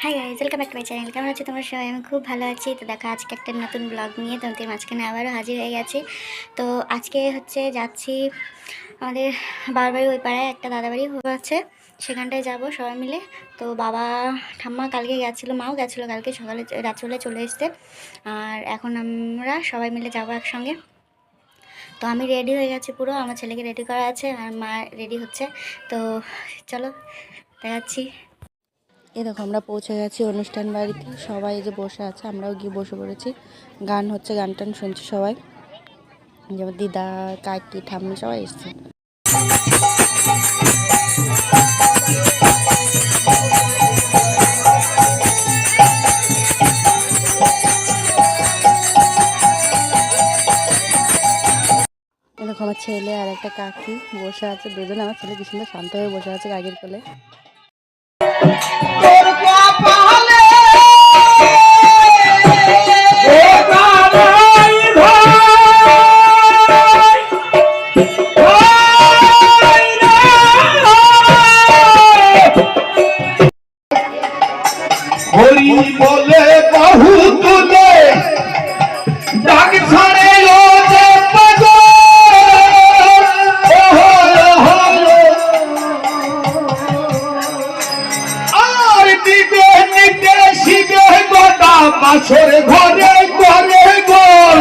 Hi guys, welcome back to my channel. কেমন আছো তোমার সবাই? আমি খুব ভালো আছি। তো দেখো, আজকে একটা নতুন ব্লগ নিয়ে তোমাদের মাঝখানে আবারও হাজির হয়ে গেছি। তো আজকে যাচ্ছি আমাদের বাবার ওই পাড়ায় একটা দাদাবাড়ি আছে, সেখানটায় যাব সবাই মিলে। তো বাবা ঠাম্মা কালকে গেছিলো, মাও গেছিলো কালকে সকালে, রাত্রে চলে এসছে। আর এখন আমরা সবাই মিলে যাবো একসঙ্গে। তো আমি রেডি হয়ে গেছি পুরো, আমার ছেলেকে রেডি করা আছে আর মা রেডি হচ্ছে। তো চলো দেখাচ্ছি। এই দেখো আমরা পৌঁছে গেছি অনুষ্ঠান বাড়িতে। সবাই যে বসে আছে, আমরাও গিয়ে বসে পড়েছি। গান হচ্ছে, গান টান শুনছি সবাই, যেমন দিদা, কাকি, ঠাম্মি সবাই এসছে। এই দেখো আমার ছেলে আর একটা কাকি বসে আছে, দুজনে। আমার ছেলে কি সুন্দর শান্ত হয়ে বসে আছে কাকির কোলে। হরি বলে বহু তুলে ডাক ছাড়ে যে পাগল আর দিবে নিতে শিবে গোটা বাছর ঘরে ঘরে গোল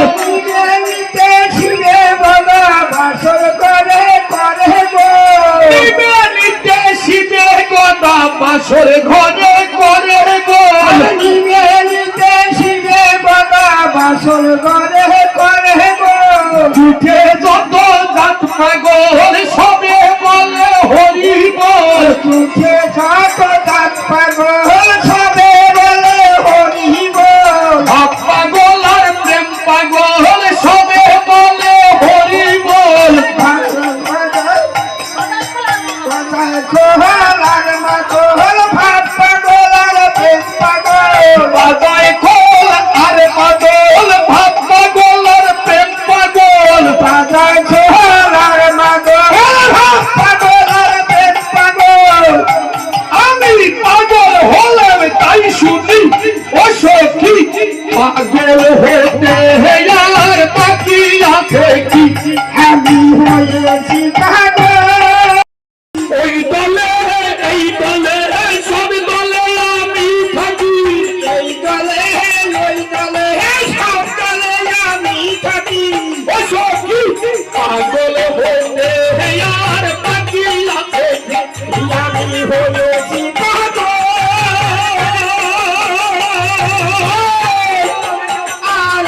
নিতে শিবে বাবা বাছর ঘরে ঘরে গোল দিবে নিতে শিবে গোটা বাছর ঘরে ঘরে গোল নিবে নিতে শিবে বাবা বাছর ঘরে ঘরে গোল উঠে যত জাত পাগল সবে বলে হরি বল উঠে যত জাত পাগল সবে বলে হরি বল ভাব পাগল আর প্রেম পাগল সবে বলে হরি বল বাজায় খোল আর পাগল ভাব পাগল আর প্রেম পাগল বাজায় খোল আর মাগল ভাব পাগল আর প্রেম পাগল আমি পাগল হলাম তাই শুনি ও সখী পাগল হতে আর বাকি আছে কি আমি হয়েছি পাগল ওই দলে এই দলে সব দলে আমি থাকি এই দলে ওই দলে সব দলে আমি থাকি ও সখী পাগল হতে আর বাকি আছে আমি হয়েছি পাগল আর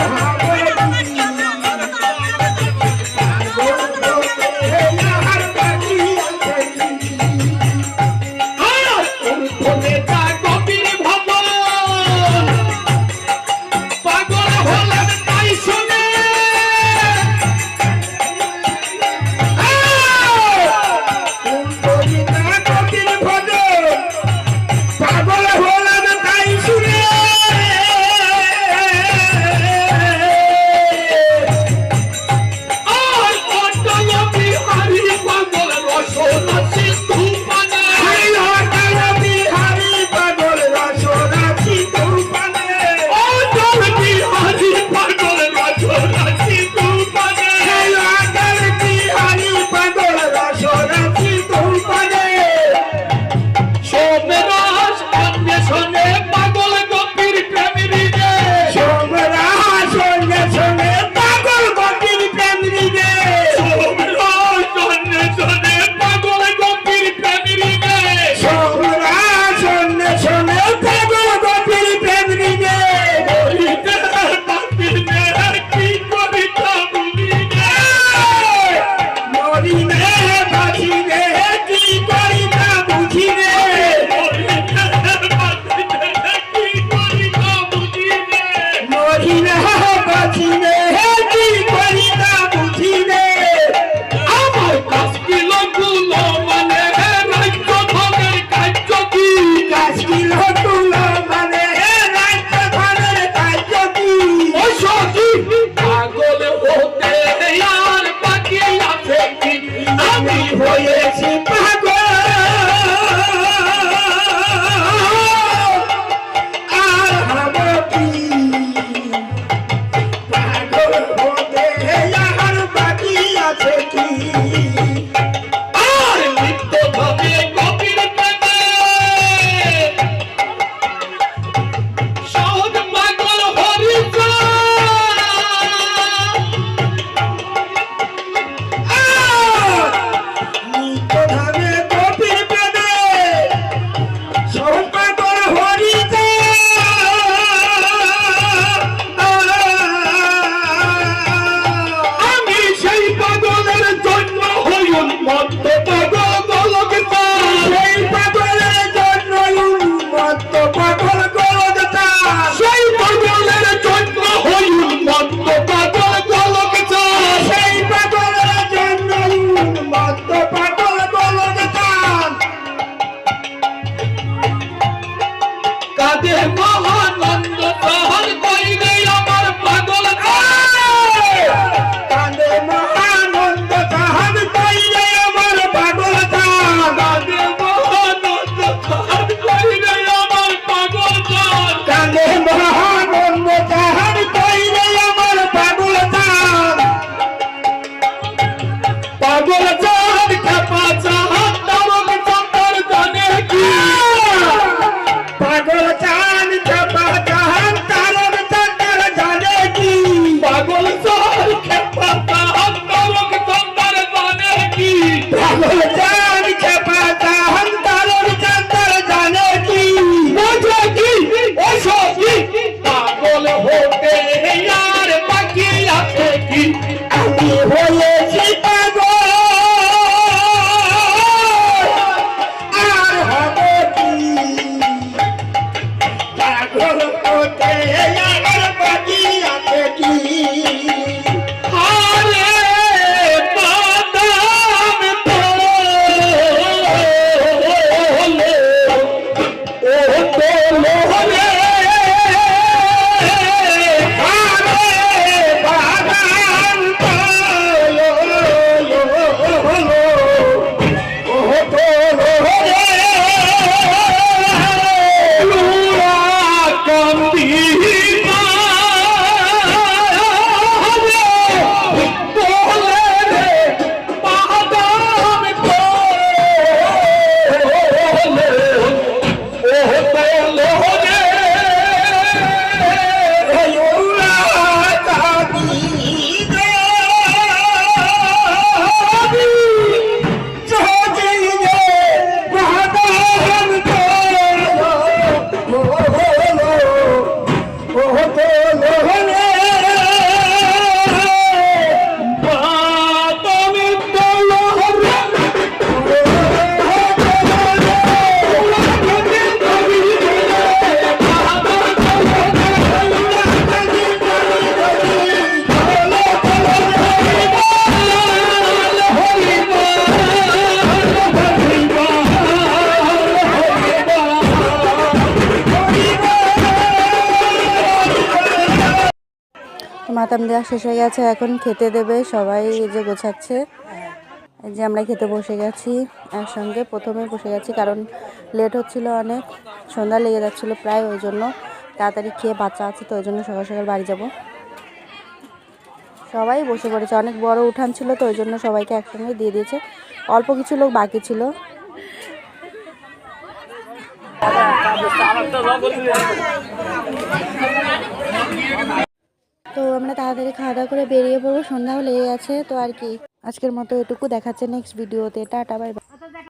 পাগল হরিতে আমি সেই পাগলের জন্য হই উন্মত্ত পাগল গোলকতা সেই পাগলের জন্য উন্মত্ত পাগল গোলকতা সেই পাগলের জন্য হই উন্মত্ত পাগল গোলকতা সেই পাগলের জন্য উন্মত্ত পাগল গোলকতা কাঁদে মহানন্দ সহন কইলে আমার পাগল কাঁদে মহানন্দ সহন কইলে আমার পাগল কাঁদে মহানন্দ সহন কইলে আমার পাগল কাঁদে মহানন্দ সহন কইলে আমার পাগল পাগল চাঁদ খাপা চাঁদ নামক চন্দর জানে কি পাগল চাঁদ খাপা চাঁদ তারক চন্দর জানে কি পাগল চাঁদ খাপা চাঁদ তারক চন্দর জানে কি পাগল চাঁদ খাপা চাঁদ তারক চন্দর জানে কি বুঝে কি ওসো কি পাগল হতে আর বাকি আছে কি আমি হয়েছি পাগল আর হবে কি পাগল হতে আর বাকি আছে কি আরে বাদাম মাতাম দেওয়া শেষ হয়ে গেছে, এখন খেতে দেবে সবাই। এই যে গোছাচ্ছে, এই যে আমরা খেতে বসে গেছি একসঙ্গে। প্রথমে বসে গেছি কারণ লেট হচ্ছিল, অনেক সন্ধ্যা লেগে যাচ্ছিলো প্রায়, ওই জন্য তাড়াতাড়ি খেয়ে বাচ্চা আছে তো ওই জন্য সকাল সকাল বাড়ি যাব। সবাই বসে পড়েছে, অনেক বড় উঠান ছিল তো ওই জন্য সবাইকে একসঙ্গে দিয়ে দিয়েছে। অল্প কিছু লোক বাকি ছিল। তো আমরা তাড়াতাড়ি খাওয়া দাওয়া করে বেরিয়ে পড়বো, সন্ধ্যাও লেগে গেছে। তো আর কি, আজকের মতো এটুকু, দেখাচ্ছে নেক্সট ভিডিওতে। Tata, bye bye.